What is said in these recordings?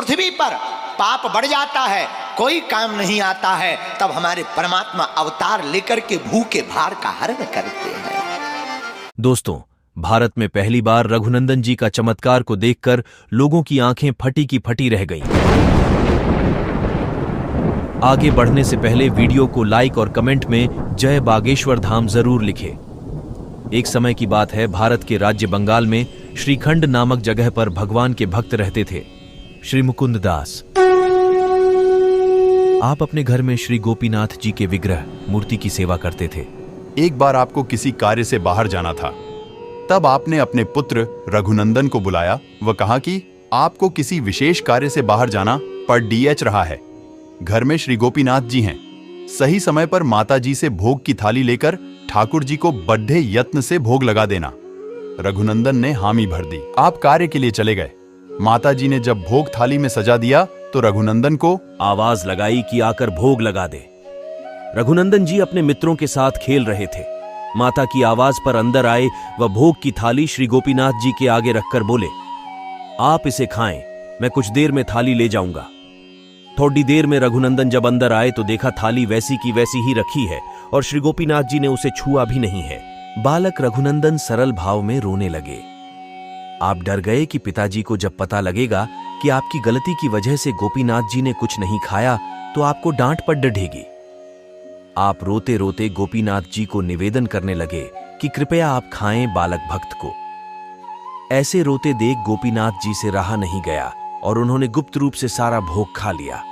पृथ्वी पर पाप बढ़ जाता है, कोई काम नहीं आता है, तब हमारे परमात्मा अवतार लेकर के भूखे भार का हरण करते हैं। दोस्तों, भारत में पहली बार रघुनंदन जी का चमत्कार को देखकर लोगों की आंखें फटी की फटी रह गईं। आगे बढ़ने से पहले वीडियो को लाइक और कमेंट में जय बागेश्वर धाम जरूर लिखें। एक समय की बात है, भारत के राज्य बंगाल में श्रीखंड नामक जगह पर भगवान के भक्त रहते थे, श्री मुकुंद दास। आप अपने घर में श्री गोपीनाथ जी के विग्रह मूर्ति की सेवा करते थे। एक बार आपको किसी कार्य से बाहर जाना था, तब आपने अपने पुत्र रघुनंदन को बुलाया व कहा कि आपको किसी विशेष कार्य से बाहर जाना पर डीएच रहा है। घर में श्री गोपीनाथ जी हैं, सही समय पर माता जी से भोग की थाली लेकर ठाकुर जी को बड्ढे यत्न से भोग लगा देना। रघुनंदन ने हामी भर दी। आप कार्य के लिए चले गए। माता जी ने जब भोग थाली में सजा दिया तो रघुनंदन को आवाज लगाई कि आकर भोग लगा दे। रघुनंदन जी अपने मित्रों के साथ खेल रहे थे। माता की आवाज पर अंदर आए व भोग की थाली श्री गोपीनाथ जी के आगे रखकर बोले, आप इसे खाएं, मैं कुछ देर में थाली ले जाऊंगा। थोड़ी देर में रघुनंदन जब अंदर आए तो देखा थाली वैसी की वैसी ही रखी है और श्री गोपीनाथ जी ने उसे छुआ भी नहीं है। बालक रघुनंदन सरल भाव में रोने लगे। आप डर गए कि पिताजी को जब पता लगेगा कि आपकी गलती की वजह से गोपीनाथ जी ने कुछ नहीं खाया तो आपको डांट पड़ डढ़ेगी। आप रोते रोते गोपीनाथ जी को निवेदन करने लगे कि कृपया आप खाएं बालक भक्त को। ऐसे रोते देख गोपीनाथ जी से रहा नहीं गया और उन्होंने गुप्त रूप से सारा भोग खा लिया।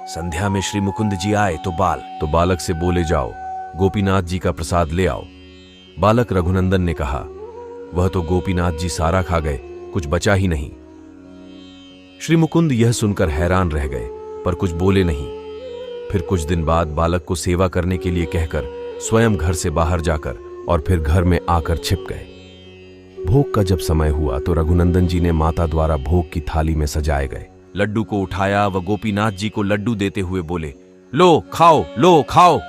संध्या में श्री मुकुंद जी आए तो बालक से बोले, जाओ गोपीनाथ जी का प्रसाद ले आओ। बालक रघुनंदन ने कहा, वह तो गोपीनाथ जी सारा खा गए, कुछ बचा ही नहीं। श्री मुकुंद यह सुनकर हैरान रह गए पर कुछ बोले नहीं। फिर कुछ दिन बाद बालक को सेवा करने के लिए कहकर स्वयं घर से बाहर जाकर और फिर घर में आकर छिप गए। भोग का जब समय हुआ तो रघुनंदन जी ने माता द्वारा भोग की थाली में सजाए गए लड्डू को उठाया व गोपीनाथ जी को लड्डू देते हुए बोले, लो खाओ, लो खाओ।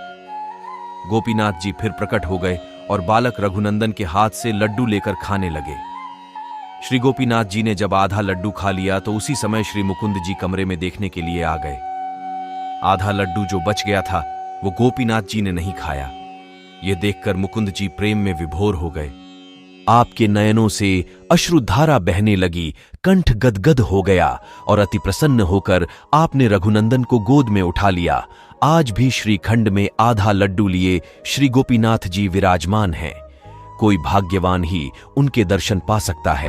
गोपीनाथ जी फिर प्रकट हो गए और बालक रघुनंदन के हाथ से लड्डू लेकर खाने लगे। श्री गोपीनाथ जी ने जब आधा लड्डू खा लिया तो उसी समय श्री मुकुंद जी कमरे में देखने के लिए आ गए। आधा लड्डू जो बच गया था वो गोपीनाथ जी ने नहीं खाया। ये देखकर मुकुंद जी प्रेम में विभोर हो गए। आपके नयनों से अश्रुधारा बहने लगी, कंठ गदगद हो गया और अति प्रसन्न होकर आपने रघुनंदन को गोद में उठा लिया। आज भी श्रीखंड में आधा लड्डू लिए श्री गोपीनाथ जी विराजमान हैं। कोई भाग्यवान ही उनके दर्शन पा सकता है।